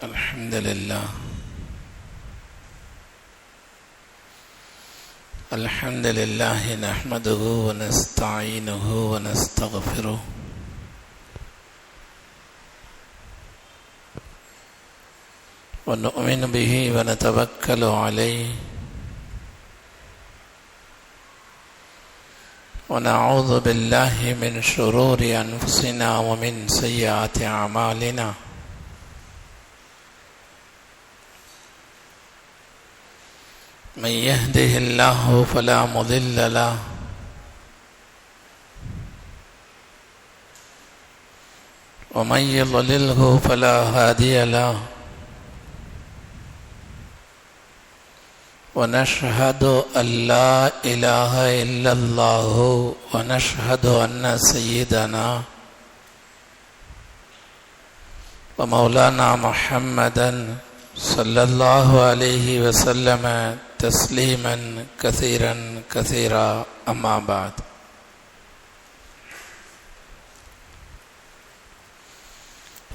الحمد لله نحمده ونستعينه ونستغفره ونؤمن به ونتوكل عليه ونعوذ بالله من شرور أنفسنا ومن سيئات أعمالنا من يهده الله فلا مضل له ومن يضلله فلا هادي له ونشهد أن لا إله إلا الله ونشهد أن سيدنا ومولانا محمدا صلى الله عليه وسلم تسليما كثيرا كثيرا أما بعد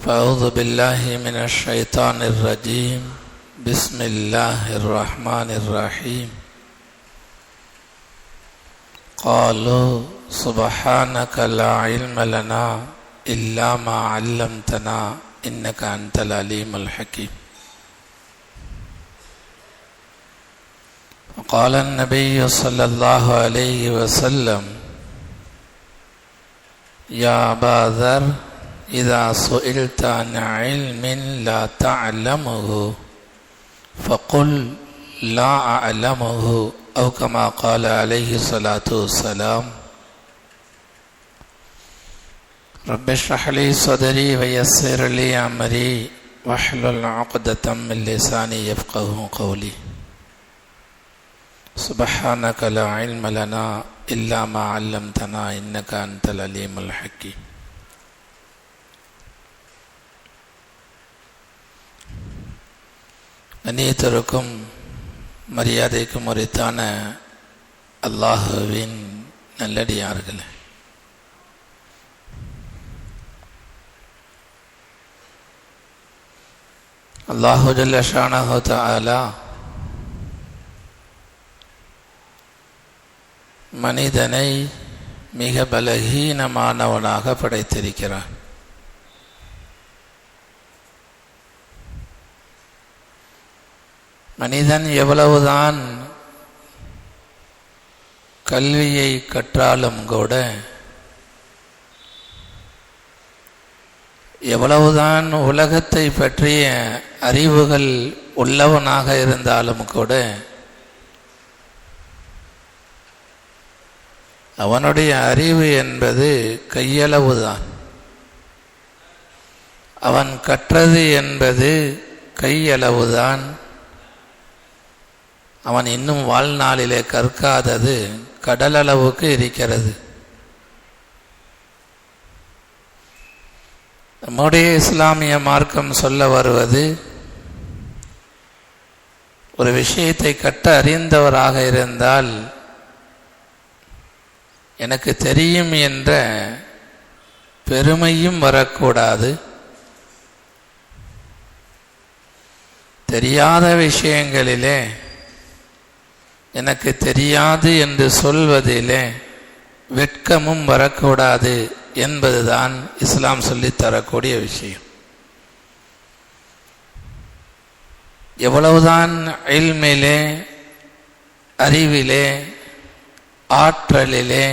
فأعوذ بالله من الشيطان الرجيم بسم الله الرحمن الرحيم قالوا سبحانك لا علم لنا إلا ما علمتنا إنك أنت العليم الحكيم وقال النبي صلى الله عليه وسلم يا أبا ذر إذا سئلت عن علم لا تعلمه فقل لا أعلمه أو كما قال عليه الصلاة والسلام رب اشرح لي صدري ويسر لي أمري واحلل عقدة من لساني يفقهوا قولي سبحانك لا علم لنا إلا ما علمتنا إنك أنت العليم الحكيم அநேகருக்கும் மரியாதைக்கும் உரித்தான அல்லாஹுவின் நல்லடியார்களே, அல்லாஹு ஜல்ல ஷானஹு தஆலா மனிதனை மிக பலகீனமானவனாக படைத்திருக்கிறான். மனிதன் எவ்வளவுதான் கல்வியை கற்றாலும் கூட, எவ்வளவுதான் உலகத்தை பற்றிய அறிவுகள் உள்ளவனாக இருந்தாலும் கூட, அவனுடைய அறிவு என்பது கையளவுதான். அவன் கற்றது என்பது கையளவுதான். அவன் இன்னும் வாழ்நாளிலே கற்காதது கடலளவுக்கு இருக்கிறது. நம்முடைய இஸ்லாமிய மார்க்கம் சொல்ல வருவது, ஒரு விஷயத்தை கற்ற அறிந்தவராக இருந்தால் எனக்கு தெரியும் என்ற பெருமையும் வரக்கூடாது. தெரியாத விஷயங்களிலே எனக்கு தெரியாது என்று சொல்வதிலே வெட்கமும் வரக்கூடாது என்பதுதான் இஸ்லாம் சொல்லித்தரக்கூடிய விஷயம். எவ்வளவுதான் இல்மிலே, அறிவிலே, ஆற்றலிலே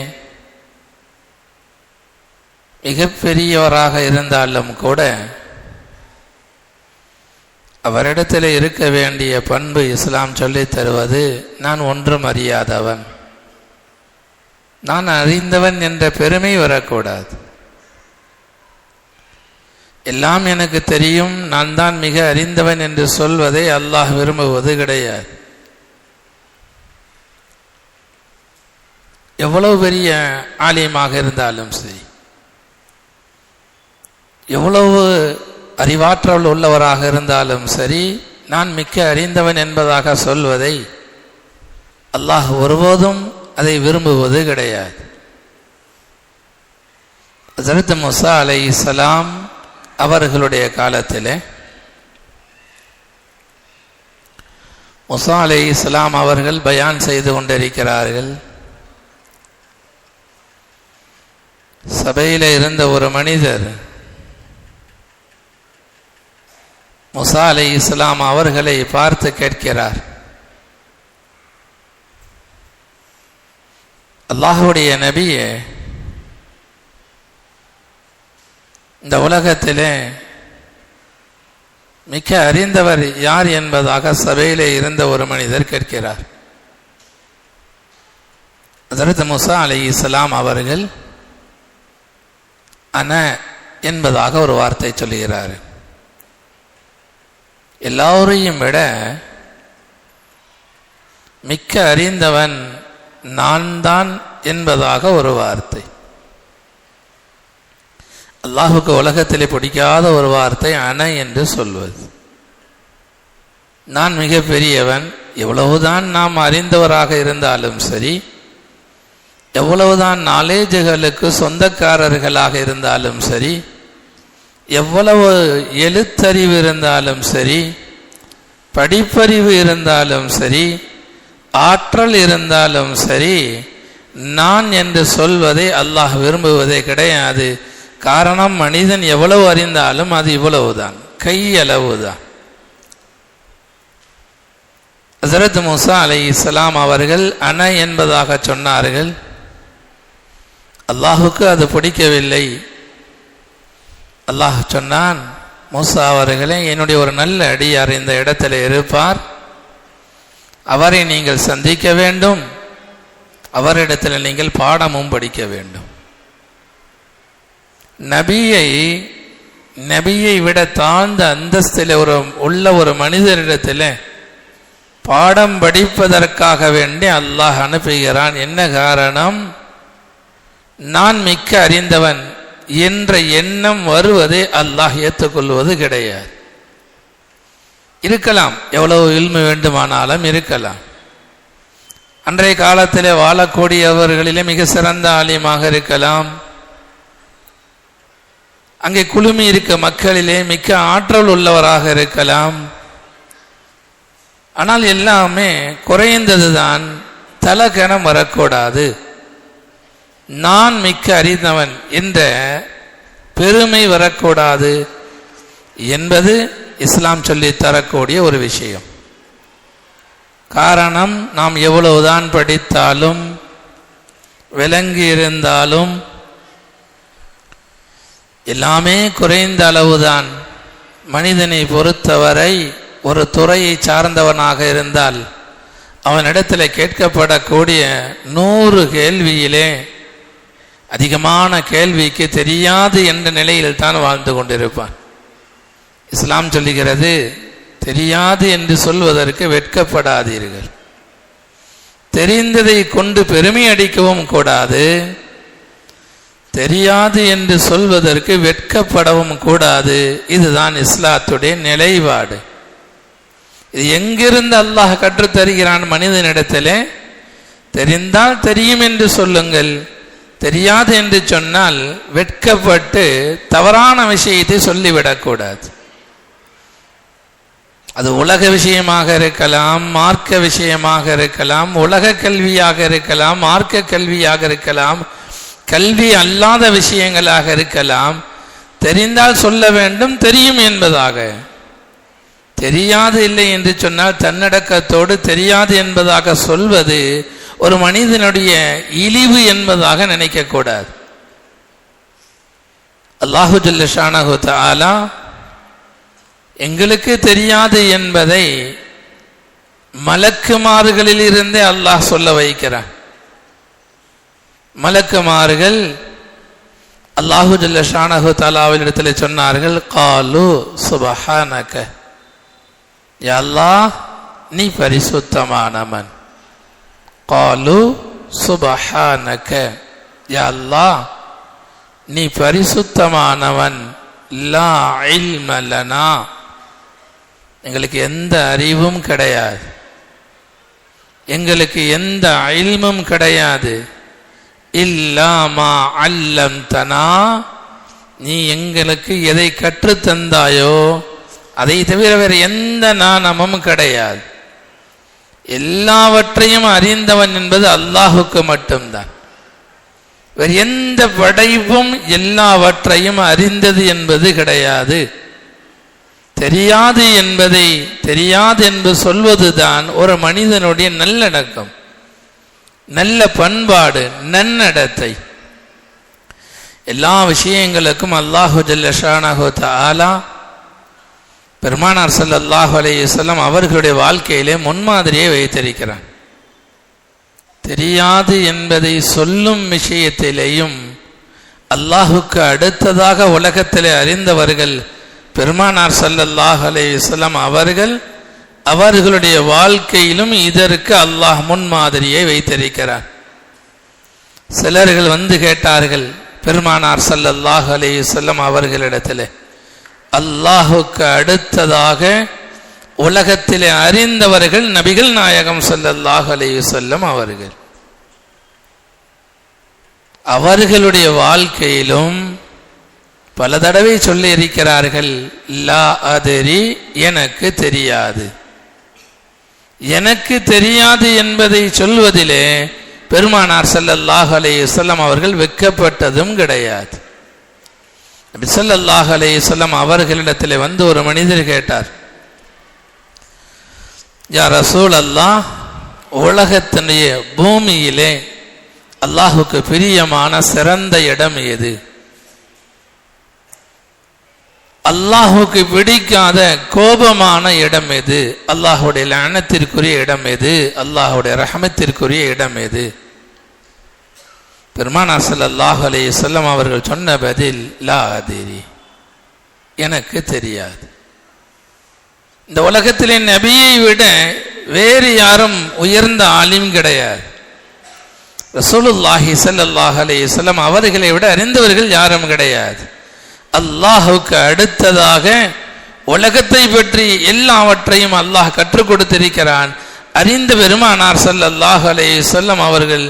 மிகப்பெரியவராக இருந்தாலும் கூட, அவரிடத்தில் இருக்க வேண்டிய பண்பு இஸ்லாம் சொல்லித் தருவது, நான் ஒன்றும் அறியாதவன், நான் அறிந்தவன் என்ற பெருமை வரக்கூடாது. எல்லாம் எனக்கு தெரியும், நான் தான் மிக அறிந்தவன் என்று சொல்வதை அல்லாஹ் விரும்புவது கிடையாது. எவ்வளவு பெரிய ஆலிமாக இருந்தாலும் சரி, எவ்வளவு அறிவாற்றல் உள்ளவராக இருந்தாலும் சரி, நான் மிக்க அறிந்தவன் என்பதாக சொல்வதை அல்லாஹ் ஒருபோதும் அதை விரும்புவது கிடையாது. ஹஜ்ரத் மூஸா அலைஹிஸ்ஸலாம் அவர்களுடைய காலத்திலே மூசா அலைஹிஸ்ஸலாம் அவர்கள் பயான் செய்து கொண்டிருக்கிறார்கள். சபையில் இருந்த ஒரு மனிதர் மூசா அலைஹிஸ்ஸலாம் அவர்களை பார்த்து கேட்கிறார், அல்லாஹ்வுடைய நபியே, இந்த உலகத்திலே மிக அறிந்தவர் யார் என்பதாக சபையிலே இருந்த ஒரு மனிதர் கேட்கிறார். ஹஜ்ரத் மூசா அலைஹிஸ்ஸலாம் அவர்கள் அன என்பதாக ஒரு வார்த்தை சொல்லுகிறார். எல்லோரையும் விட மிக்க அறிந்தவன் நான் தான் என்பதாக ஒரு வார்த்தை. அல்லாஹுக்கு உலகத்திலே பிடிக்காத ஒரு வார்த்தை அன என்று சொல்வது. நான் மிக பெரியவன், எவ்வளவுதான் நாம் அறிந்தவராக இருந்தாலும் சரி, எவ்வளவுதான் நாலேஜுகளுக்கு சொந்தக்காரர்களாக இருந்தாலும் சரி, எவ்வளவு எழுத்தறிவு இருந்தாலும் சரி, படிப்பறிவு இருந்தாலும் சரி, ஆற்றல் இருந்தாலும் சரி, நான் என்று சொல்வதை அல்லாஹ் விரும்புவதே கிடையாது. காரணம், மனிதன் எவ்வளவு அறிந்தாலும் அது இவ்வளவுதான், கையளவுதான். ஹஜ்ரத் மூசா அலைஹிஸ்ஸலாம் அவர்கள் அன என்பதாக சொன்னார்கள். அல்லாஹுக்கு அது பிடிக்கவில்லை. அல்லாஹ் சொன்னான், மூசா அவர்களே, என்னுடைய ஒரு நல்ல அடியார் இந்த இடத்துல இருப்பார், அவரை நீங்கள் சந்திக்க வேண்டும், அவரிடத்தில் நீங்கள் பாடமும் படிக்க வேண்டும். நபியை விட தாழ்ந்த அந்தஸ்தில் உள்ள ஒரு மனிதரிடத்தில் பாடம் படிப்பதற்காக வேண்டி அல்லாஹ் அனுப்புகிறான். என்ன காரணம்? நான் மிக்க அறிந்தவன் என்ற எண்ணம் வருவதை அல்லாஹ் ஏற்றுக்கொள்வது கிடையாது. இருக்கலாம், எவ்வளவு இல்மு வேண்டுமானாலும் இருக்கலாம். அன்றைய காலத்திலே வாழக்கூடியவர்களிலே மிக சிறந்த ஆலிமாக இருக்கலாம். அங்கே குழுமி இருக்க மக்களிலே மிக்க ஆற்றல் உள்ளவராக இருக்கலாம். ஆனால் எல்லாமே குறைந்ததுதான், தலகணம் வரக்கூடாது. நான் மிக்க அறிந்தவன் என்ற பெருமை வரக்கூடாது என்பது இஸ்லாம் சொல்லி தரக்கூடிய ஒரு விஷயம். காரணம், நாம் எவ்வளவுதான் படித்தாலும் விளங்கி இருந்தாலும் எல்லாமே குறைந்த அளவுதான். மனிதனை பொறுத்தவரை ஒரு துறையை சார்ந்தவனாக இருந்தால் அவனிடத்தில் கேட்கப்படக்கூடிய 100 கேள்வியிலே அதிகமான கேள்விக்கு தெரியாது என்ற நிலையில் தான் வாழ்ந்து கொண்டிருப்பான். இஸ்லாம் சொல்லுகிறது, தெரியாது என்று சொல்வதற்கு வெட்கப்படாதீர்கள். தெரிந்ததை கொண்டு பெருமை அடிக்கவும் கூடாது, தெரியாது என்று சொல்வதற்கு வெட்கப்படவும் கூடாது. இதுதான் இஸ்லாத்துடைய நிலைப்பாடு. இது எங்கிருந்து அல்லாஹ் கற்றுத்தருகிறான் மனிதனிடத்திலே? தெரிந்தால் தெரியும் என்று சொல்லுங்கள், தெரியாது என்று சொன்னால் வெட்கப்பட்டு தவறான விஷயத்தை சொல்லிவிடக்கூடாது. அது உலக விஷயமாக இருக்கலாம், மார்க்க விஷயமாக இருக்கலாம், உலக கல்வியாக இருக்கலாம், மார்க்க கல்வியாக இருக்கலாம், கல்வி அல்லாத விஷயங்களாக இருக்கலாம். தெரிந்தால் சொல்ல வேண்டும், தெரியும் என்பதாக. தெரியாது இல்லை என்று சொன்னால் தன்னடக்கத்தோடு தெரியாது என்பதாக சொல்வது ஒரு மனிதனுடைய இழிவு என்பதாக நினைக்கக்கூடாது. அல்லாஹு ஜல்ல ஷானஹு தஆலா எங்களுக்கு தெரியாது என்பதை மலக்குமார்களில் இருந்தே அல்லாஹ் சொல்ல வைக்கிறான். மலக்குமார்கள் அல்லாஹு ஜல்ல ஷானஹு தஆலாவின் இடத்துல சொன்னார்கள், காலு சுப்ஹானக, யா அல்லாஹ் நீ பரிசுத்தமானவன். காலு சுப்ஹானக, யா அல்லாஹ் நீ பரிசுத்தமானவன். லா இல்ம லனா, எங்களுக்கு எந்த அறிவும் கிடையாது, எங்களுக்கு எந்த இல்மும் கிடையாது. இல்லா மா அல்லம்தனா, நீ எங்களுக்கு எதை கற்றுத்தந்தாயோ அதை தவிர வேறு எந்த நாணமும் கிடையாது. எல்லாவற்றையும் அறிந்தவன் என்பது அல்லாஹுக்கு மட்டும்தான். வேறு எந்த படைப்பும் எல்லாவற்றையும் அறிந்தது என்பது கிடையாது. தெரியாது என்பதை தெரியாது என்று சொல்வதுதான் ஒரு மனிதனுடைய நல்லடக்கம், நல்ல பண்பாடு, நன்னடத்தை. எல்லா விஷயங்களுக்கும் அல்லாஹு ஜல்ல ஷானஹு தஆலா பெருமானார் ஸல்லல்லாஹு அலைஹி வஸல்லம் அவர்களுடைய வாழ்க்கையிலே முன்மாதிரியை வைத்திருக்கிறான். தெரியாது என்பதை சொல்லும் விஷயத்திலேயும் அல்லாஹுக்கு அடுத்ததாக உலகத்திலே அறிந்தவர்கள் பெருமானார் ஸல்லல்லாஹு அலைஹி வஸல்லம் அவர்கள். அவர்களுடைய வாழ்க்கையிலும் இதற்கு அல்லாஹ் முன்மாதிரியை வைத்திருக்கிறார். சிலர்கள் வந்து கேட்டார்கள் பெருமானார் ஸல்லல்லாஹு அலைஹி வஸல்லம் அவர்களிடத்திலே, அல்லாஹுக்கு அடுத்ததாக உலகத்திலே அறிந்தவர்கள் நபிகள் நாயகம் ஸல்லல்லாஹு அலைஹி வஸல்லம் அவர்கள். அவர்களுடைய வாழ்க்கையிலும் பல தடவை சொல்லி இருக்கிறார்கள், லா அதரி, எனக்கு தெரியாது. எனக்கு தெரியாது என்பதை சொல்வதிலே பெருமானார் ஸல்லல்லாஹு அலைஹி வஸல்லம் அவர்கள் வெட்கப்பட்டதும் கிடையாது. நபி ஸல்லல்லாஹு அலைஹி வஸல்லம் அவர்களிடத்தில் வந்து ஒரு மனிதர் கேட்டார், யா ரசூல் அல்லாஹ், உலகத்தினுடைய பூமியிலே அல்லாஹுக்கு பிரியமான சிறந்த இடம் எது? அல்லாஹுக்கு பிடிக்காத கோபமான இடம் எது? அல்லாஹுடைய லஅனத்திற்குரிய இடம் எது? அல்லாஹுடைய ரஹமத்திற்குரிய இடம் எது? பெருமானார் ஸல்லல்லாஹு அலைஹி வஸல்லம் அவர்கள் சொன்ன பதில், லா அதிரி, எனக்கு தெரியாது. இந்த உலகத்திலே நபியை விட வேறு யாரும் உயர்ந்த ஆலிம் கிடையாது. ரசூலுல்லாஹி ஸல்லல்லாஹு அலைஹி வஸல்லம் அவர்களை விட அறிந்தவர்கள் யாரும் கிடையாது. அல்லாஹுக்கு அடுத்ததாக உலகத்தை பற்றி எல்லாவற்றையும் அல்லாஹ் கற்றுக் கொடுத்திருக்கிறான். அறிந்த பெருமானார் ஸல்லல்லாஹு அலைஹி வஸல்லம் அவர்கள்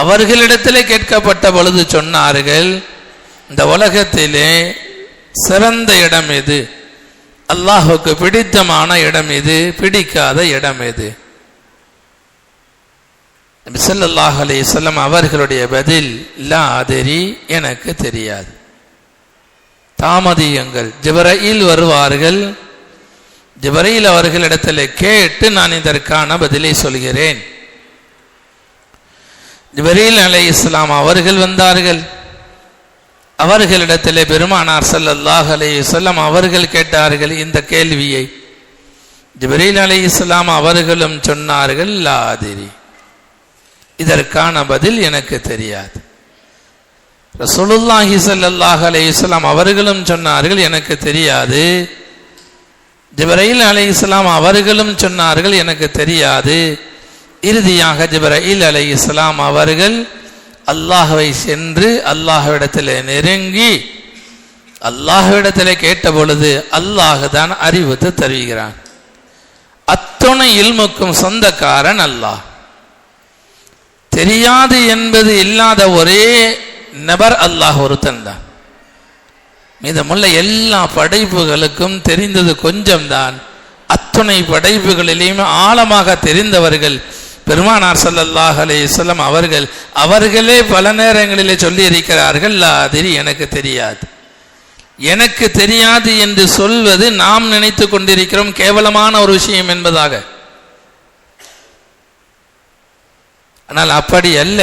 அவர்களிடத்திலே கேட்கப்பட்ட பொழுது சொன்னார்கள், இந்த உலகத்திலே சிறந்த இடம் எது? அல்லாஹுக்கு பிடித்தமான இடம் எது? பிடிக்காத இடம் எது? நபி ஸல்லல்லாஹு அலைஹி வஸல்லம் அவர்களுடைய பதில், லா அதரி, எனக்கு தெரியாது. தாமதியுங்கள், ஜிப்ரீல் வருவார்கள். ஜிப்ரீல் அவர்களிடத்தில் கேட்டு நான் இதற்கான பதிலை சொல்கிறேன். ஜிப்ரீல் அலைஹிஸ்ஸலாம் அவர்கள் வந்தார்கள். அவர்களிடத்திலே பெருமானார் ஸல்லல்லாஹு அலைஹி வஸல்லம் அவர்கள் கேட்டார்கள் இந்த கேள்வியை. ஜிப்ரீல் அலைஹிஸ்ஸலாம் அவர்களும் சொன்னார்கள், லா அதிரி, இதற்கான பதில் எனக்கு தெரியாது. ரசூலுல்லாஹி ஸல்லல்லாஹு அலைஹி வஸல்லம் அவர்களும் சொன்னார்கள், எனக்கு தெரியாது. ஜிப்ரீல் அலைஹிஸ்ஸலாம் அவர்களும் சொன்னார்கள், எனக்கு தெரியாது. இறுதியாக ஜிப்ரீல் அலைஹிஸ்ஸலாம் அவர்கள் அல்லாஹ்வை சென்று அல்லாஹ்விடத்திலே நெருங்கி அல்லாஹ்விடத்திலே கேட்ட பொழுது அல்லாஹ் தான் அறிவித்து தருகிறான். அத்துணை இல்முக்கும் சொந்தக்காரன் அல்லாஹ். தெரியாது என்பது இல்லாத ஒரே நபர் அல்லாஹ் ஒருத்தன் தான். மீதமுள்ள எல்லா படைப்புகளுக்கும் தெரிந்தது கொஞ்சம்தான். அத்துணை படைப்புகளிலேயும் ஆழமாக தெரிந்தவர்கள் பெருமானார் ஸல்லல்லாஹு அலைஹி வஸல்லம் அவர்கள். அவர்களே பல நேரங்களிலே சொல்லி இருக்கிறார்கள், லா அதிரி, எனக்கு தெரியாது. எனக்கு தெரியாது என்று சொல்வது நாம் நினைத்து கொண்டிருக்கிறோம் கேவலமான ஒரு விஷயம் என்பதாக. ஆனால் அப்படி அல்ல.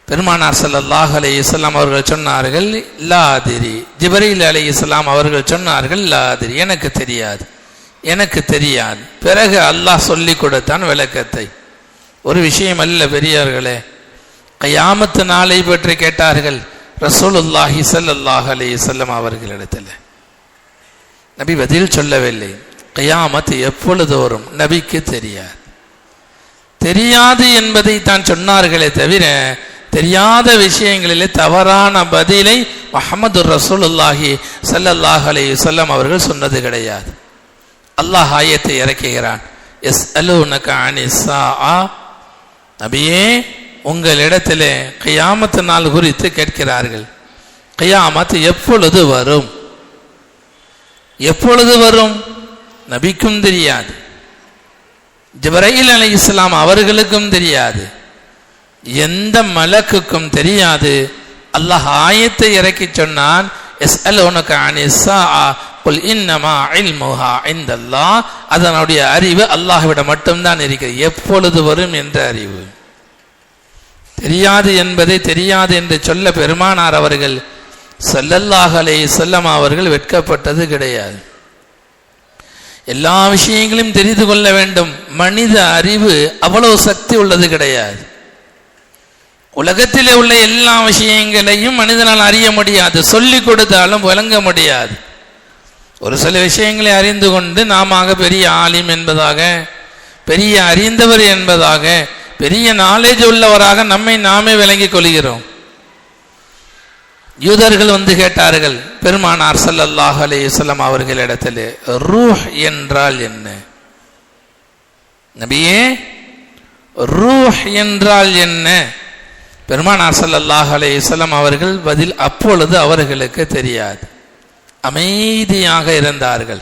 பெருமானார் ஸல்லல்லாஹு அலைஹி வஸல்லம் அவர்கள் சொன்னார்கள், லா அதிரி. ஜிப்ரீல் அலைஹிஸ்ஸலாம் அவர்கள் சொன்னார்கள், லா அதிரி, எனக்கு தெரியாது, எனக்கு தெரியாது. பிறகு அல்லாஹ் சொல்லி கொடுத்தான் விளக்கத்தை. ஒரு விஷயம் அல்ல பெரியார்களே, கியாமத் நாளை பற்றி கேட்டார்கள் ரசூலுல்லாஹி ஸல்லல்லாஹு அலைஹி வஸல்லம் அவர்களிடத்தில். நபி பதில் சொல்லவில்லை. கியாமத் எப்பொழுது வரும் நபிக்கு தெரியாது. தெரியாது என்பதை தான் சொன்னார்களே தவிர தெரியாத விஷயங்களிலே தவறான பதிலை முஹம்மது ரசூலுல்லாஹி ஸல்லல்லாஹு அலைஹி வஸல்லம் அவர்கள் சொன்னது கிடையாது. அல்லாஹ் ஆயத்தை இறக்குகிறான், யஸ்அலூனக அனிஸ்ஸாஅ, நபியே உங்களிடத்திலே கியாமத் நாள் குறித்து கேட்கிறார்கள். கியாமத் எப்பொழுது வரும்? எப்பொழுது வரும் நபிக்கும் தெரியாது, ஜிப்ரீல் அலைஹிஸ்ஸலாம் அவர்களுக்கும் தெரியாது, எந்த மலக்குக்கும் தெரியாது. அல்லாஹ் ஆயத்தை இறக்கி சொன்னான், யஸ்அலூனக அனிஸ்ஸாஅ குல் இன்னமா இல்முஹா இன்தல்லாஹ். அதனுடைய அறிவு அல்லாஹ்விடம் மட்டும்தான் இருக்கிறது, எப்பொழுது வரும் என்ற அறிவு. தெரியாது என்பதை தெரியாது என்று சொல்ல பெருமானார் அவர்கள் ஸல்லல்லாஹு அலைஹி வஸல்லம் அவர்கள் வெட்கப்பட்டது கிடையாது. எல்லா விஷயங்களையும் தெரிந்து கொள்ள வேண்டும். மனித அறிவு அவ்வளவு சக்தி உள்ளது கிடையாது. உலகத்திலே உள்ள எல்லா விஷயங்களையும் மனிதனால் அறிய முடியாது, சொல்லிக் கொடுத்தாலும் விளங்க முடியாது. ஒரு சில விஷயங்களை அறிந்து கொண்டு நாம பெரிய ஆலிம் என்பதாக, பெரிய அறிந்தவர் என்பதாக, பெரிய நாலேஜ் உள்ளவராக நம்மை நாமே விளங்கிக் கொள்கிறோம். யூதர்கள் வந்து கேட்டார்கள் பெருமானார் ஸல்லல்லாஹு அலைஹி வஸல்லம் அவர்களிடத்திலே, ரூஹ் என்றால் என்ன? நபியே, ரூஹ் என்றால் என்ன? பெருமானார் ஸல்லல்லாஹு அலைஹி வஸல்லம் அவர்கள் பதில் அப்பொழுது அவர்களுக்கு தெரியாது. அமைதியாக இருந்தார்கள்.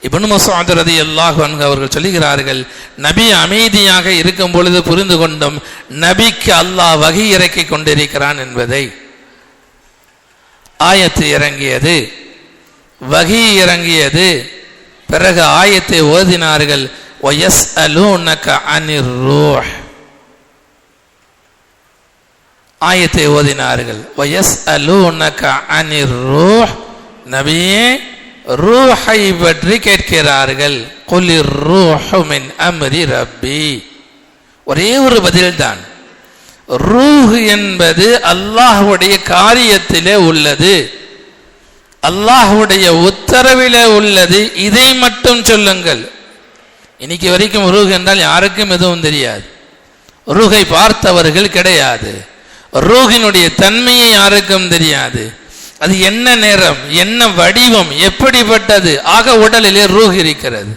இப்னு மஸ்ஊத் ரலியல்லாஹு அன்ஹு அவர்கள் சொல்கிறார்கள், நபி அமைதியாக இருக்கும் பொழுது புரிந்து கொண்டோம் நபிக்கு அல்லாஹ் வஹி இறக்கி கொண்டிருக்கிறான் என்பதை. ஆயத்து இறங்கியது, வஹி இறங்கியது. பிறகு ஆயத்தை ஓதினார்கள், வயஸ்அலூனக அனிர் ரூஹ். ஆயத்தை ஓதினார்கள், வயஸ்அலூனக அனிர் ரூஹ். நபியே, ரூஹை பற்றி கேட்கிறார்கள். குலிர் ரூஹு மின் அம்ரி ரப்பி. ஒரே ஒரு பதில்தான், ரூஹ் என்பது அல்லாஹ்வுடைய காரியத்திலே உள்ளது, அல்லாஹ்வுடைய உத்தரவிலே உள்ளது, இதை மட்டும் சொல்லுங்கள். இன்னைக்கு வரைக்கும் ரூஹ் என்றால் யாருக்கும் எதுவும் தெரியாது. ரூஹை பார்த்தவர்கள் கிடையாது. ரூஹினுடைய தன்மையை யாருக்கும் தெரியாது. அது என்ன நிறம், என்ன வடிவம், எப்படிப்பட்டது, ஆக உடலிலே ரூஹ் இருக்கிறது.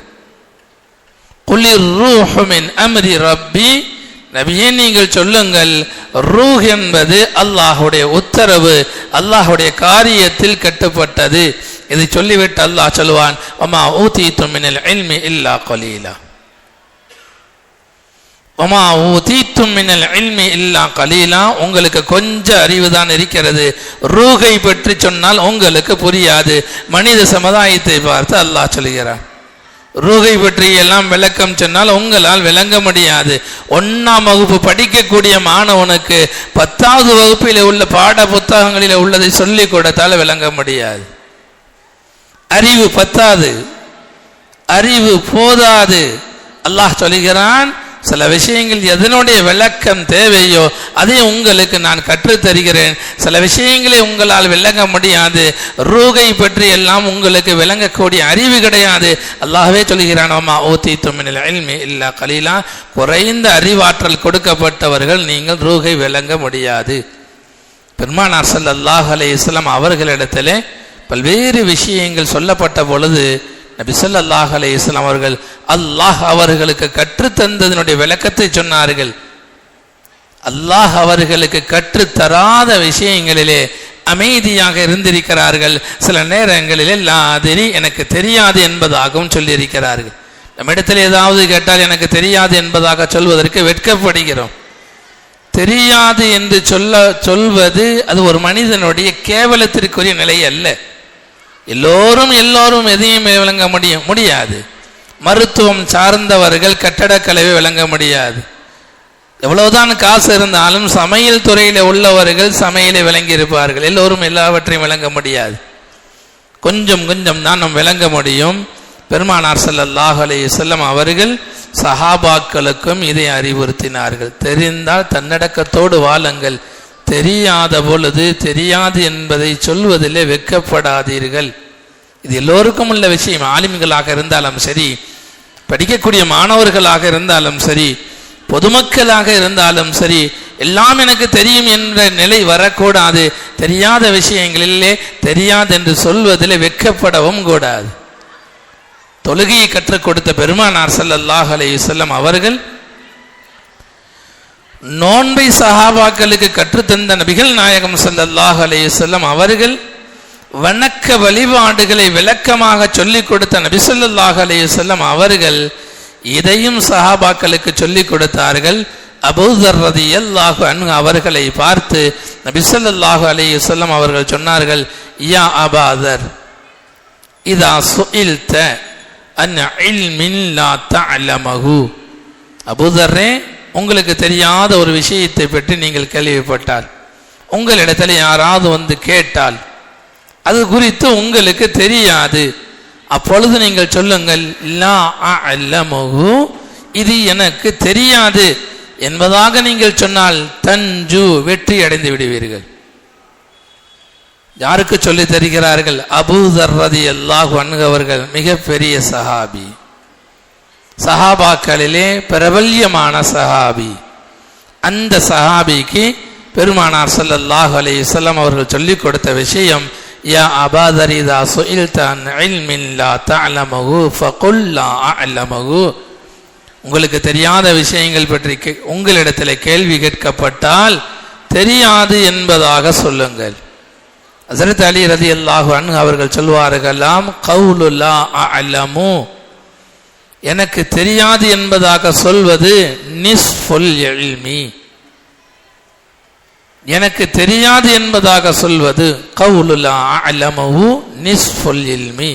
குலிர் ரூஹு மின் அம்ரி ரப்பி. நபியே, நீங்கள் சொல்லுங்கள், ரூஹ் என்பது அல்லாஹ்வுடைய உத்தரவு, அல்லாஹ்வுடைய காரியத்தில் கட்டுப்பட்டது. இதை சொல்லிவிட்டு அல்லாஹ் சொல்லுவான், வமா ஊதீதும் மினல் இல்மி இல்லா கலீலா. வமா ஊதீதும் மினல் இல்மி இல்லா கலீலா. உங்களுக்கு கொஞ்சம் அறிவு தான் இருக்கிறது. ரூஹை பற்றி சொன்னால் உங்களுக்கு புரியாது. மனித சமுதாயத்தை பார்த்து அல்லாஹ் சொல்கிறான், ரூஹை பற்றி எல்லாம் விளக்கம் சொன்னால் உங்களால் விளங்க முடியாது. 1ஆம் வகுப்பு படிக்கக்கூடிய மாணவனுக்கு 10வது வகுப்பில் உள்ள பாட புத்தகங்களில் உள்ளதை சொல்லிக் கொடுத்தால் விளங்க முடியாது. அறிவு பத்தாது, அறிவு போதாது. அல்லாஹ் சொல்கிறான், சில விஷயங்கள் எதனுடைய விளக்கம் தேவையோ அதை உங்களுக்கு நான் கற்றுத்தருகிறேன். சில விஷயங்களை உங்களால் விளங்க முடியாது. ரூஹை பற்றி எல்லாம் உங்களுக்கு விளங்கக்கூடிய அறிவு கிடையாது. அல்லாஹ்வே சொல்கிறான், வமா ஊதீதும் மினல் இல்மி இல்லா கலீலா. குறைந்த அறிவாற்றல் கொடுக்கப்பட்டவர்கள் நீங்கள் ரூஹை விளங்க முடியாது. பெருமானார் ஸல்லல்லாஹு அலைஹி வஸல்லம் அவர்களிடத்திலே பல்வேறு விஷயங்கள் சொல்லப்பட்ட பொழுது நபி ஸல்லல்லாஹு அலைஹி வஸல்லம் அவர்கள் அல்லாஹ் அவர்களுக்கு கற்றுத்தந்ததனுடைய விளக்கத்தை சொன்னார்கள். அல்லாஹ் அவர்களுக்கு கற்றுத்தராத விஷயங்களிலே அமைதியாக இருந்திருக்கிறார்கள். சில நேரங்களிலே லாதிரி, எனக்கு தெரியாது என்பதாகவும் சொல்லியிருக்கிறார்கள். நம்மிடத்தில் ஏதாவது கேட்டால் எனக்கு தெரியாது என்பதாக சொல்வதற்கு வெட்கப்படுகிறோம். தெரியாது என்று சொல்வது அது ஒரு மனிதனுடைய கேவலத்திற்குரிய நிலை அல்ல. எல்லோரும் எதையும் விளங்க முடியாது. மருத்துவம் சார்ந்தவர்கள் கட்டடக்கலையை விளங்க முடியாது. எவ்வளவுதான் காசு இருந்தாலும் சமையல் துறையில் உள்ளவர்கள் சமையலை விளங்கி இருப்பார்கள். எல்லோரும் எல்லாவற்றையும் விளங்க முடியாது. கொஞ்சம் கொஞ்சம் தான் நாம் விளங்க முடியும். பெருமானார் ஸல்லல்லாஹு அலைஹி வஸல்லம் அவர்கள் சஹாபாக்களுக்கும் இதை அறிவுறுத்தினார்கள். தெரிந்தால் தன்னடக்கத்தோடு வாழுங்கள், தெரியாத பொழுது தெரியாது என்பதை சொல்வதிலே வெட்கப்படாதீர்கள். இது எல்லோருக்கும் உள்ள விஷயம். ஆலிம்களாக இருந்தாலும் சரி, படிக்கக்கூடிய மாணவர்களாக இருந்தாலும் சரி, பொதுமக்களாக இருந்தாலும் சரி, எல்லாம் எனக்கு தெரியும் என்ற நிலை வரக்கூடாது. தெரியாத விஷயங்களிலே தெரியாது என்று சொல்வதிலே வெட்கப்படவும் கூடாது. தொழுகையை கற்றுக் கொடுத்த பெருமானார் ஸல்லல்லாஹு அலைஹி வஸல்லம் அவர்கள் நோன்பை சஹாபாக்களுக்கு கற்றுத்தந்த நபிகள் நாயகம் ஸல்லல்லாஹு அலைஹி வஸல்லம் அவர்கள் வணக்க வழிபாடுகளை விளக்கமாக சொல்லிக் கொடுத்த நபி ஸல்லல்லாஹு அலைஹி வஸல்லம் அவர்கள் இதையும் சஹாபாக்களுக்கு சொல்லிக் கொடுத்தார்கள். அபூதர் ரலியல்லாஹு அன்ஹு அவர்களை பார்த்து நபி ஸல்லல்லாஹு அலைஹி வஸல்லம் அவர்கள் சொன்னார்கள், யா அபூதர் இதா சுஇல்த அன் இல்மின் லா தஅலமஹு, அபூதரே உங்களுக்கு தெரியாத ஒரு விஷயத்தை பற்றி நீங்கள் கேள்விப்பட்டால், உங்களிடத்தில் யாராவது வந்து கேட்டால், அது குறித்து உங்களுக்கு தெரியாது, அப்பொழுது நீங்கள் சொல்லுங்கள் லா அஅலமஹு, இது எனக்கு தெரியாது என்பதாக நீங்கள் சொன்னால் தன்ஜு, வெற்றி அடைந்து விடுவீர்கள். யாருக்கு சொல்லி தருகிறார்கள்? அபூதர் ரலியல்லாஹு அன்ஹு அவர்கள் மிகப்பெரிய சஹாபி, சஹாபாக்களிலே பிரபல்யமான சஹாபி. அந்த சஹாபிக்கு பெருமானார் ஸல்லல்லாஹு அலைஹி வஸல்லம் அவர்கள் சொல்லிக் கொடுத்த விஷயம், யா அபூதர் இதா சுஇல்த அன் இல்மின் லா தஅலமஹு ஃபகுல் லா அஅலமஹு, உங்களுக்கு தெரியாத விஷயங்கள் பற்றி உங்களிடத்தில் கேள்வி கேட்கப்பட்டால் தெரியாது என்பதாக சொல்லுங்கள். ஹஸரத் அலி ரலியல்லாஹு அன்ஹு அவர்கள் சொல்வார்களாம், கவுலு லா அஅலமு, எனக்கு தெரியாது என்பதாக சொல்வது நிஸ்ஃபுல் இல்மி, எனக்கு தெரியாது என்பதாக சொல்வது கவுலு லா அஅலமு நிஸ்ஃபுல் இல்மி,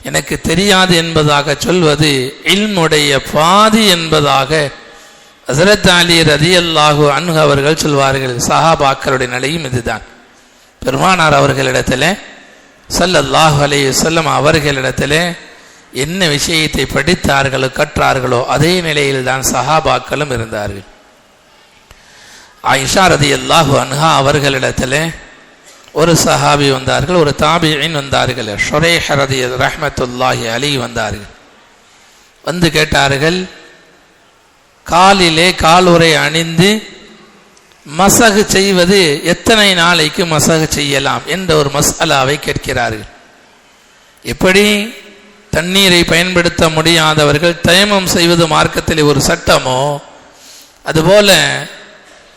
எனக்கு தெரியாது என்பதாக சொல்வது இல்முடைய பாதி என்பதாக ஹஸரத் அலி ரலியல்லாஹு அன்ஹு அவர்கள் சொல்வார்கள். சஹாபாக்களுடைய நிலையும் இதுதான். பெருமானார் அவர்களிடத்தில் ஸல்லல்லாஹு அலைஹி வஸல்லம் அவர்களிடத்தில் என்ன விஷயத்தை படித்தார்களோ கற்றார்களோ அதே நிலையில் தான் சஹாபாக்களும் இருந்தார்கள். ஆயிஷா ரலியல்லாஹு அன்ஹா அவர்களிடத்தில் ஒரு சஹாபி வந்தார்கள், ஒரு தாபிஈன் வந்தார்கள், ஷுரைஹ் ரஹ்மத்துல்லாஹி அலைஹி வந்தார்கள். வந்து கேட்டார்கள், காலிலே காலுறை அணிந்து மசகு செய்வது எத்தனை நாளைக்கு மசகு செய்யலாம் என்ற ஒரு மஸ்அலாவை கேட்கிறார்கள். எப்படி தண்ணீரை பயன்படுத்த முடியாதவர்கள் தயமம் செய்வது மார்க்கத்தில் ஒரு சட்டமோ, அதுபோல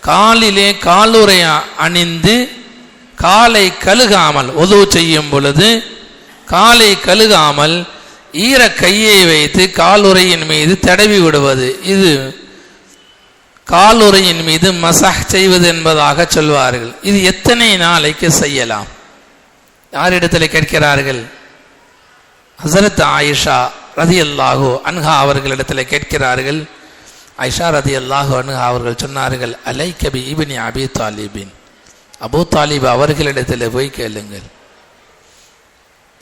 காலிலே காலுறை அணிந்து காலை கழுகாமல் ஒது செய்யும் பொழுது காலை கழுகாமல் ஈர கையை வைத்து காலுறையின் மீது தடவி விடுவது, இது காலுறையின் மீது மசஹ் செய்வது என்பதாக சொல்வார்கள். இது எத்தனை நாளைக்கு செய்யலாம்? யாரிடத்தில் கேட்கிறார்கள்? ஹஸரத் ஆயிஷா ரலியல்லாஹு அன்ஹா அவர்களிடத்தில் கேட்கிறார்கள். ஆயிஷா ரலியல்லாஹு அன்ஹா அவர்கள் சொன்னார்கள், அலைக பி இப்னி அபி தாலிபின், அபூ தாலிப் அவர்களிடத்தில் போய் கேளுங்கள்.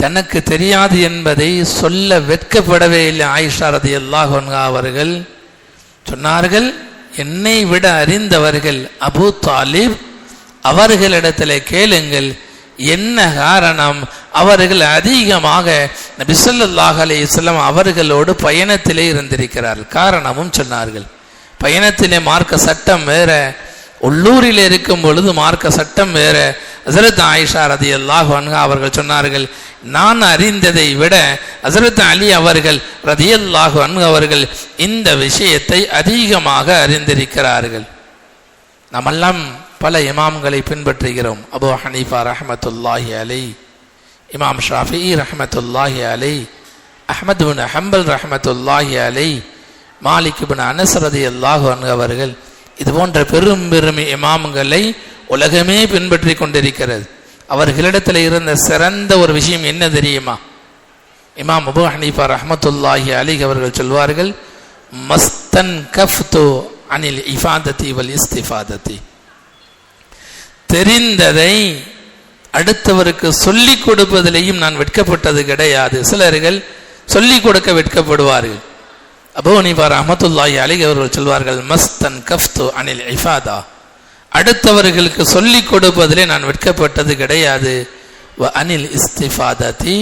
தனக்கு தெரியாது என்பதை சொல்ல வெட்கப்படவே இல்லை ஆயிஷா ரலியல்லாஹு அன்ஹா அவர்கள். சொன்னார்கள், என்னை விட அறிந்தவர்கள் அபூ தாலிப், அவர்களிடத்தில் கேளுங்கள். என்ன காரணம்? அவர்கள் அதிகமாக நபி ஸல்லல்லாஹு அலைஹி வஸல்லம் அவர்களோடு பயணத்திலே இருந்திருக்கிறார்கள். காரணமும் சொன்னார்கள். பயணத்திலே மார்க்க சட்டம் வேற, உள்ளூரில் இருக்கும் பொழுது மார்க்க சட்டம் வேற. ஹஸரத் ஆயிஷா ரலியல்லாஹு அன்ஹா அவர்கள் சொன்னார்கள், நான் அறிந்ததை விட ஹஸரத் அலி அவர்கள் ரலியல்லாஹு அன்ஹு அவர்கள் இந்த விஷயத்தை அதிகமாக அறிந்திருக்கிறார்கள். நாமெல்லாம் பல இமாம்களை பின்பற்றுகிறோம். அபூ ஹனீஃபா ரஹ்மத்துல்லாஹி அலைஹி, இமாம் ஷாஃபிஈ ரஹ்மத்துல்லாஹி அலைஹி, அஹ்மத் பின் ஹம்பல் ரஹ்மத்துல்லாஹி அலைஹி, மாலிக் பின் அனஸ் ரலியல்லாஹு அன்ஹு அவர்கள், இது போன்ற பெரும் பெரும் இமாம்களை உலகமே பின்பற்றி கொண்டிருக்கிறது. அவர்களிடத்தில் இருந்த சிறந்த ஒரு விஷயம் என்ன தெரியுமா? இமாம் அபூ ஹனீஃபா ரஹ்மத்துல்லாஹி அலைஹி அவர்கள் சொல்வார்கள், மஸ்தன் கஃப்து அனில் இஃபாதத்தி வல் இஸ்திஃபாதத்தி, தெரிந்ததை அடுத்தவருக்கு சொல்லிக் கொடுப்பதிலேயும் நான் வெட்கப்பட்டது கிடையாது. சிலர்கள் சொல்லிக் கொடுக்க வெட்கப்படுவார்கள். அபூ ஹனீஃபா ரஹ்மத்துல்லாஹி அலைஹி அவர்கள் சொல்வார்கள், மஸ்தன் கஃப்து அனில் இஃபாதா, அடுத்தவர்களுக்கு சொல்லிக் கொடுப்பதிலே நான் வெட்கப்பட்டது கிடையாது. வ அனில் இஸ்திஃபாதத்தி,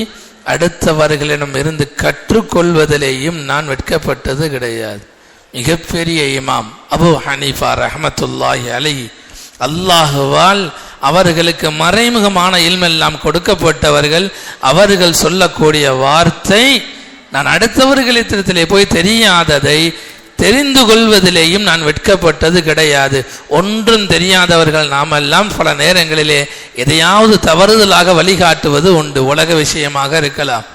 அடுத்தவர்களிடம் இருந்து கற்றுக்கொள்வதிலேயும் நான் வெட்கப்பட்டது கிடையாது. மிகப்பெரிய இமாம் அபூ ஹனீஃபா ரஹ்மத்துல்லாஹி அலைஹி, அல்லாஹுவால் அவர்களுக்கு மறைமுகமான இல்மெல்லாம் கொடுக்கப்பட்டவர்கள். அவர்கள் சொல்லக்கூடிய வார்த்தை, நான் அடுத்தவர்களிடத்திலே போய் தெரியாததை தெரிந்து கொள்வதிலேயும் நான் வெட்கப்பட்டது கிடையாது. ஒன்றும் தெரியாதவர்கள் நாமெல்லாம் பல நேரங்களிலே எதையாவது தவறுதலாக வழிகாட்டுவது உண்டு. உலக விஷயமாக இருக்கலாம்,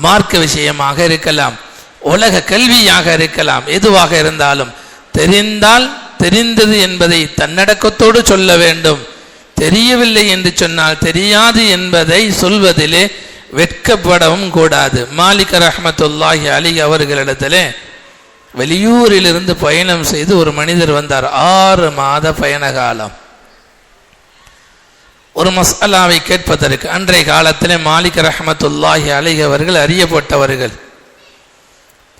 மார்க்க விஷயமாக இருக்கலாம். உலக கல்வியாக இருக்கலாம், எதுவாக இருந்தாலும் தெரிந்தால் தெரிந்தது என்பதை தன்னடக்கத்தோடு சொல்ல வேண்டும். தெரியவில்லை என்று சொன்னால் தெரியாது என்பதை சொல்வதிலே வெட்கப்படவும் கூடாது. மாலிக் ரஹ்மத்துல்லாஹி அலைஹி அவர்களிடத்திலே வெளியூரிலிருந்து பயணம் செய்து ஒரு மனிதர் வந்தார். 6 மாத பயண காலம் ஒரு மஸ்அலாவை கேட்பதற்கு. அன்றைய காலத்திலே மாலிக் ரஹ்மத்துல்லாஹி அலைஹி அவர்கள் அறியப்பட்டவர்கள்.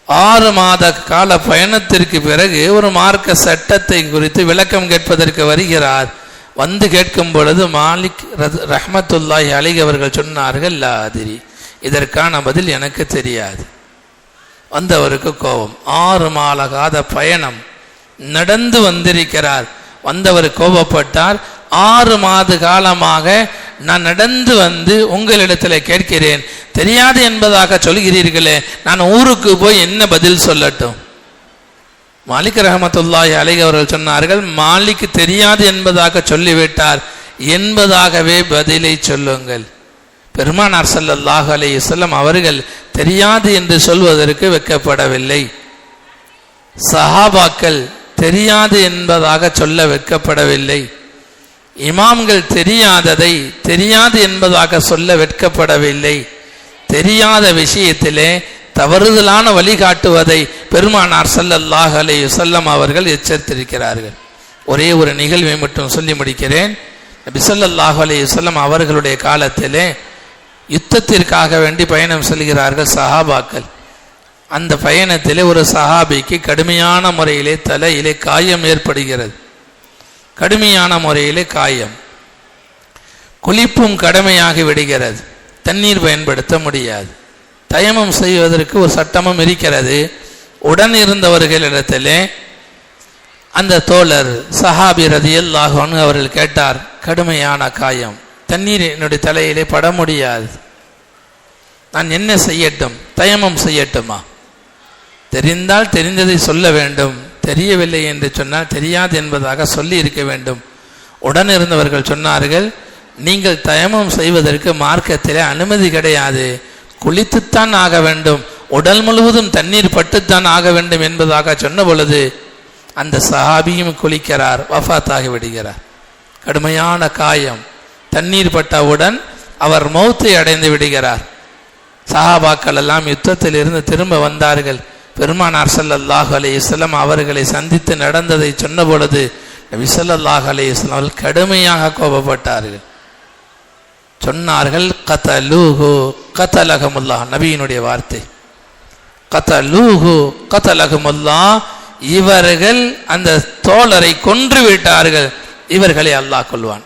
6 மாத கால பயணத்திற்கு பிறகு ஒரு மார்க்க சட்டத்தை குறித்து விளக்கம் கேட்பதற்கு வருகிறார். வந்து கேட்கும் பொழுது மாலிக் ரஹ்மத்துல்லாஹி அலைஹி அவர்கள் சொன்னார்கள், லா அதிரி, இதற்கான பதில் எனக்கு தெரியாது. வந்தவருக்கு கோபம். 6 மாத கால பயணம் நடந்து வந்திருக்கிறார். வந்தவர் கோபப்பட்டார். 6 மாத காலமாக நான் நடந்து வந்து உங்களிடத்தில் கேட்கிறேன், தெரியாது என்பதாக சொல்கிறீர்களே, நான் ஊருக்கு போய் என்ன பதில் சொல்லட்டும்? மாலிக் ரஹ்மத்துல்லாஹி அலைஹி அவர்கள் சொன்னார்கள், மாலிக் தெரியாது என்பதாக சொல்லிவிட்டார், என்பதாகவே பதிலை சொல்லுங்கள். பெருமானார் ஸல்லல்லாஹு அலைஹி வஸல்லம் அவர்கள் தெரியாது என்று சொல்வதற்கு வெட்கப்படவில்லை. சஹாபாக்கள் தெரியாது என்பதாக சொல்ல வெட்கப்படவில்லை. இமாம்கள் தெரியாததை தெரியாது என்பதாக சொல்ல வெட்கப்படவில்லை. தெரியாத விஷயத்திலே தவறுதலான வழிகாட்டுவதை பெருமானார் ஸல்லல்லாஹு அலைஹி வஸல்லம் அவர்கள் எச்சரித்திருக்கிறார்கள். ஒரே ஒரு நிகழ்வை மட்டும் சொல்லி முடிக்கிறேன். நபி ஸல்லல்லாஹு அலைஹி வஸல்லம் அவர்களுடைய காலத்திலே யுத்தத்திற்காக வேண்டி பயணம் செல்கிறார்கள் சஹாபாக்கள். அந்த பயணத்திலே ஒரு சஹாபிக்கு கடுமையான முறையிலே தலையிலே காயம் ஏற்படுகிறது. கடுமையான முறையிலே காயம், குளிப்பும் கடமையாகி விடுகிறது. தண்ணீர் பயன்படுத்த முடியாது. தயமம் செய்வதற்கு ஒரு சட்டமும் இருக்கிறது. உடன் இருந்தவர்களிடத்திலே அந்த தோழர் சஹாபி ரலியல்லாஹு அன்ஹு அவர்கள் கேட்டார், கடுமையான காயம், தண்ணீர் என்னுடைய தலையிலே பட முடியாது, நான் என்ன செய்யட்டும்? தயமம் செய்யட்டுமா? தெரிந்தால் தெரிந்ததை சொல்ல வேண்டும், தெரியவில்லை என்று சொன்னால் தெரியாது என்பதாக சொல்லி இருக்க வேண்டும். உடன் இருந்தவர்கள் சொன்னார்கள், நீங்கள் தயமம் செய்வதற்கு மார்க்கத்திலே அனுமதி கிடையாது, குளித்துத்தான் ஆக வேண்டும், உடல் முழுவதும் தண்ணீர் பட்டுத்தான் ஆக வேண்டும் என்பதாக சொன்ன பொழுது அந்த சஹாபியும் குளிக்கிறார், வஃபாத்தாகி விடுகிறார். கடுமையான காயம், தண்ணீர் பட்டவுடன் அவர் மௌத்தை அடைந்து விடுகிறார். சஹாபாக்கள் எல்லாம் யுத்தத்தில் இருந்து திரும்ப வந்தார்கள். பெருமானார் ஸல்லல்லாஹு அலைஹி வஸல்லம் அவர்களை சந்தித்து நடந்ததை சொன்ன பொழுது நபி ஸல்லல்லாஹு அலைஹி வஸல்லம் அவர்கள் கடுமையாக கோபப்பட்டார்கள். சொன்னார்கள், கதலூஹு கதலஹமுல்லாஹ், நபியினுடைய வார்த்தை, கதலூஹு கதலஹமுல்லாஹ், இவர்கள் அந்த தோழரை கொன்று விட்டார்கள், இவர்களை அல்லாஹ் கொல்வான்.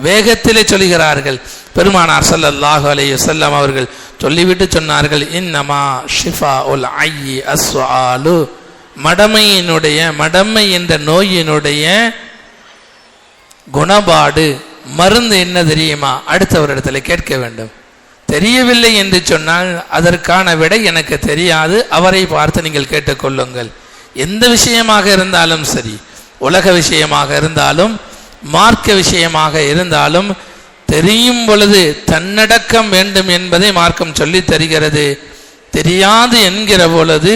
வேகத்திலே சொல்கிறார்கள். பெருமானார் ஸல்லல்லாஹு அலைஹி வஸல்லம் அவர்கள் சொல்லிவிட்டு சொன்னார்கள், இன்னமா ஷிஃபாஉல் ஐயி அஸ்ஸுஆலு, மடமை என்ற நோயினுடைய குணபாடு மருந்து என்ன தெரியுமா? அடுத்தவரிடத்துல கேட்க வேண்டும். தெரியவில்லை என்று சொன்னால் அதற்கான விடை எனக்கு தெரியாது, அவரை பார்த்து நீங்கள் கேட்டுக்கொள்ளுங்கள். எந்த விஷயமாக இருந்தாலும் சரி, உலக விஷயமாக இருந்தாலும் மார்க்க விஷயமாக இருந்தாலும் தெரியும் பொழுது தன்னடக்கம் வேண்டும் என்பதை மார்க்கம் சொல்லி தருகிறது. தெரியாது என்கிற பொழுது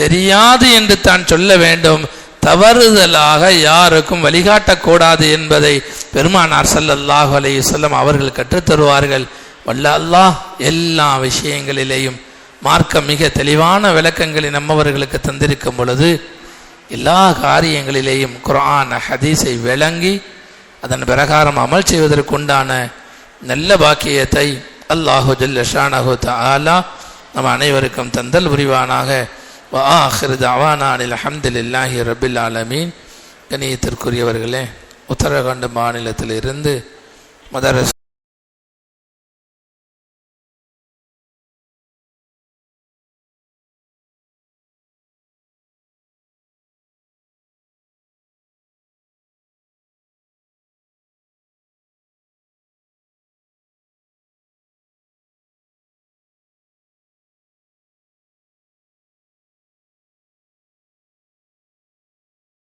தெரியாது என்று தான் சொல்ல வேண்டும், தவறுதலாக யாருக்கும் வழிகாட்டக்கூடாது என்பதை பெருமானார் ஸல்லல்லாஹு அலைஹி வஸல்லம் அவர்கள் கற்றுத் தருவார்கள். வல்ல அல்லாஹ் எல்லா விஷயங்களிலேயும் மார்க்கம் மிக தெளிவான விளக்கங்களை நம்மவர்களுக்கு தந்திருக்கும் பொழுது எல்லா காரியங்களிலேயும் குர்ஆன் ஹதீஸை விளங்கி அதன் பிரகாரம் அமல் செய்வதற்குண்டான நல்ல பாக்கியத்தை அல்லாஹு ஜல்ல ஷானஹு தஆலா நம் அனைவருக்கும் தந்தல் புரிவானாக. வ ஆகிரு தஅவானா அனில் ஹம்துலில்லாஹி ரப்பில் ஆலமீன். கண்ணியத்திற்குரியவர்களே, உத்தரகாண்ட் மாநிலத்திலிருந்து மதரஸ்